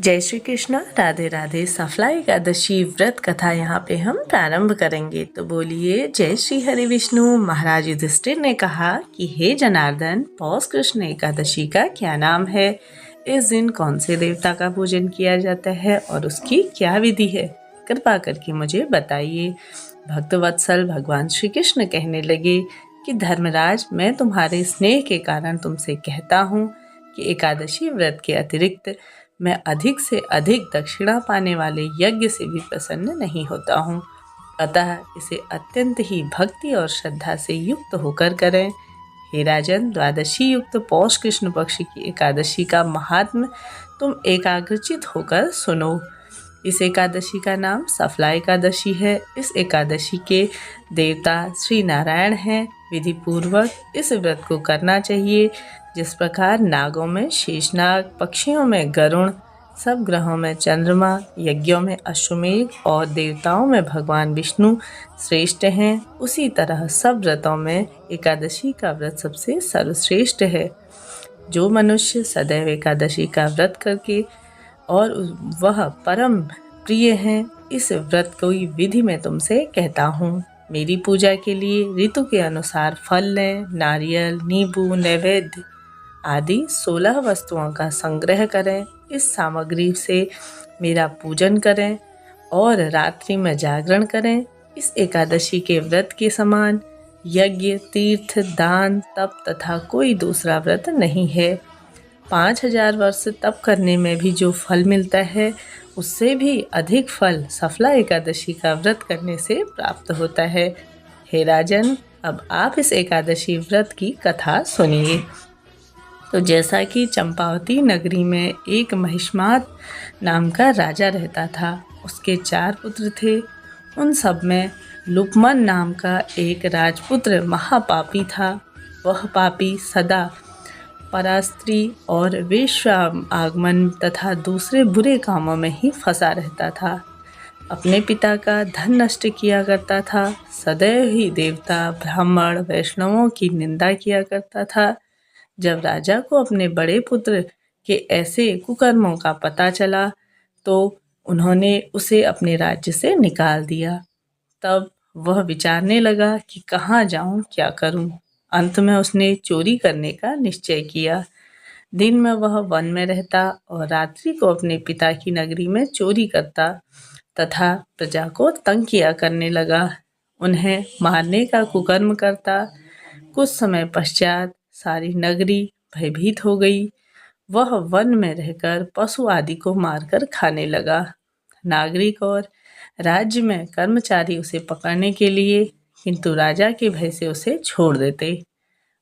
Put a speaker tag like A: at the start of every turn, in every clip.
A: जय श्री कृष्ण। राधे राधे। सफला एकादशी व्रत कथा यहाँ पे हम प्रारंभ करेंगे। तो बोलिए जय श्री हरि विष्णु। महाराज युधिष्ठिर ने कहा कि हे जनार्दन, पौष कृष्ण एकादशी का क्या नाम है? इस दिन कौन से देवता का पूजन किया जाता है और उसकी क्या विधि है? कृपा करके मुझे बताइए। भक्तवत्सल भगवान श्री कृष्ण कहने लगे कि धर्मराज, मैं तुम्हारे स्नेह के कारण तुमसे कहता हूँ कि एकादशी व्रत के अतिरिक्त मैं अधिक से अधिक दक्षिणा पाने वाले यज्ञ से भी प्रसन्न नहीं होता हूँ। अतः इसे अत्यंत ही भक्ति और श्रद्धा से युक्त होकर करें। हे राजन, द्वादशी युक्त पौष कृष्ण पक्ष की एकादशी का महात्म्य तुम एकाग्रचित होकर सुनो। इस एकादशी का नाम सफला एकादशी है। इस एकादशी के देवता श्री नारायण हैं। विधि पूर्वक इस व्रत को करना चाहिए। जिस प्रकार नागों में शेषनाग, पक्षियों में गरुण, सब ग्रहों में चंद्रमा, यज्ञों में अश्वमेघ और देवताओं में भगवान विष्णु श्रेष्ठ हैं, उसी तरह सब व्रतों में एकादशी का व्रत सबसे सर्वश्रेष्ठ है। जो मनुष्य सदैव एकादशी का व्रत करके और वह परम प्रिय हैं, इस व्रत की विधि मैं तुमसे कहता हूँ। मेरी पूजा के लिए ऋतु के अनुसार फल लें। नारियल, नींबू, नैवेद्य आदि 16 वस्तुओं का संग्रह करें। इस सामग्री से मेरा पूजन करें और रात्रि में जागरण करें। इस एकादशी के व्रत के समान यज्ञ, तीर्थ, दान, तप तथा कोई दूसरा व्रत नहीं है। 5000 वर्ष तप करने में भी जो फल मिलता है, उससे भी अधिक फल सफला एकादशी का व्रत करने से प्राप्त होता है। हे राजन, अब आप इस एकादशी व्रत की कथा सुनिए। तो जैसा कि चंपावती नगरी में एक महिष्मात नाम का राजा रहता था। उसके 4 पुत्र थे। उन सब में लुपमन नाम का एक राजपुत्र महापापी था। वह पापी सदा परास्त्री और वेश्यागमन तथा दूसरे बुरे कामों में ही फंसा रहता था। अपने पिता का धन नष्ट किया करता था। सदैव ही देवता, ब्राह्मण, वैष्णवों की निंदा किया करता था। जब राजा को अपने बड़े पुत्र के ऐसे कुकर्मों का पता चला तो उन्होंने उसे अपने राज्य से निकाल दिया। तब वह विचारने लगा कि कहाँ जाऊं, क्या करूं। अंत में उसने चोरी करने का निश्चय किया। दिन में वह वन में रहता और रात्रि को अपने पिता की नगरी में चोरी करता तथा प्रजा को तंग किया करने लगा। उन्हें मारने का कुकर्म करता। कुछ समय पश्चात सारी नगरी भयभीत हो गई। वह वन में रहकर पशु आदि को मारकर खाने लगा। नागरिक और राज्य में कर्मचारी उसे पकड़ने के लिए, किंतु राजा के भय से उसे छोड़ देते।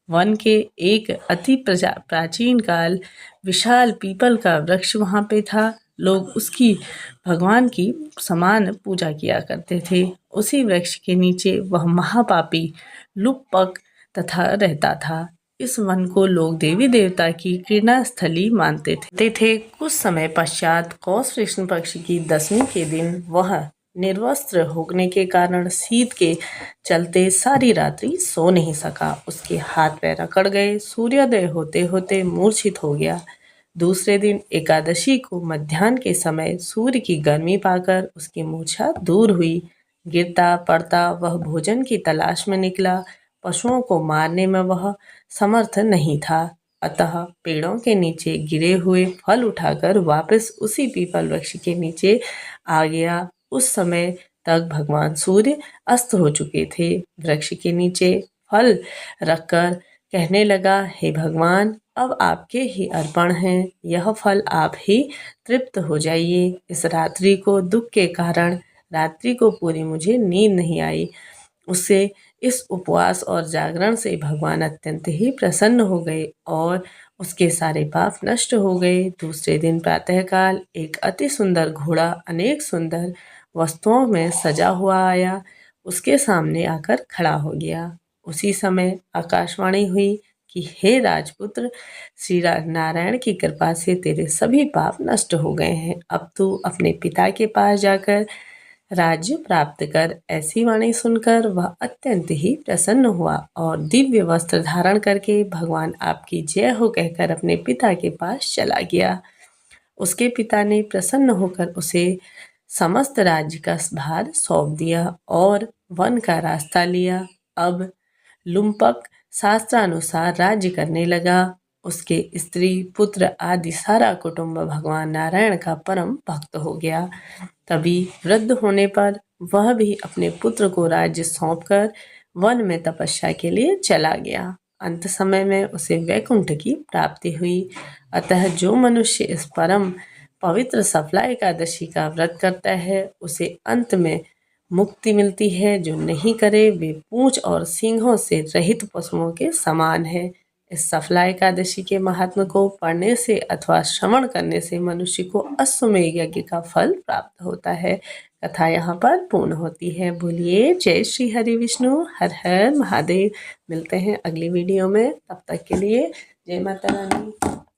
A: वन के एक अति प्राचीन काल विशाल पीपल का वृक्ष वहाँ पे था। लोग उसकी भगवान की समान पूजा किया करते थे। उसी वृक्ष के नीचे वह महापापी लुप्पक तथा रहता था। इस वन को लोग देवी देवता की क्रीड़ा स्थली मानते थे। कुछ समय पश्चात पौष कृष्ण पक्ष की 10वीं के दिन वह निर्वस्त्र होने के कारण शीत के चलते सारी रात्रि सो नहीं सका। उसके हाथ पैर अकड़ गए। सूर्योदय होते होते मूर्छित हो गया। दूसरे दिन एकादशी को मध्याह्न के समय सूर्य की गर्मी पाकर उसकी मूर्छा दूर हुई। गिरता पड़ता वह भोजन की तलाश में निकला। पशुओं को मारने में वह समर्थ नहीं था, अतः पेड़ों के नीचे गिरे हुए फल उठाकर वापस उसी पीपल वृक्ष के नीचे आ गया। उस समय तक भगवान सूर्य अस्त हो चुके थे। वृक्ष के नीचे फल रखकर कहने लगा, हे भगवान, अब आपके ही अर्पण हैं। यह फल आप ही तृप्त हो जाइए। इस रात्रि को दुख के कारण रात्रि को पूरी मुझे नींद नहीं आई। उससे इस उपवास और जागरण से भगवान अत्यंत ही प्रसन्न हो गए और उसके सारे पाप नष्ट हो गए। दूसरे दिन प्रातःकाल एक अति सुंदर घोड़ा अनेक सुंदर वस्तुओं में सजा हुआ आया। उसके सामने आकर खड़ा हो गया। उसी समय आकाशवाणी हुई कि हे राजपुत्र, श्री नारायण की कृपा से तेरे सभी पाप नष्ट हो गए हैं। अब तू अपने पिता के पास जाकर राज्य प्राप्त कर। ऐसी वाणी सुनकर वह अत्यंत ही प्रसन्न हुआ और दिव्य वस्त्र धारण करके भगवान आपकी जय हो कहकर अपने पिता के पास चला गया। उसके पिता ने प्रसन्न होकर उसे समस्त राज्य का भार सौंप दिया और वन का रास्ता लिया। अब लुम्पक शास्त्रानुसार राज्य करने लगा। उसके स्त्री पुत्र आदि सारा कुटुंब भगवान नारायण का परम भक्त हो गया। तभी वृद्ध होने पर वह भी अपने पुत्र को राज्य सौंपकर वन में तपस्या के लिए चला गया। अंत समय में उसे वैकुंठ की प्राप्ति हुई। अतः जो मनुष्य इस परम पवित्र सफला एकादशी का व्रत करता है उसे अंत में मुक्ति मिलती है। जो नहीं करे वे पूंछ और सींगों से रहित पशुओं के समान है। इस सफला एकादशी के महात्म को पढ़ने से अथवा श्रवण करने से मनुष्य को अश्वमेध यज्ञ का फल प्राप्त होता है। कथा यहाँ पर पूर्ण होती है। बोलिए जय श्री हरि विष्णु, हर हर महादेव। मिलते हैं अगली वीडियो में, तब तक के लिए जय माता रानी।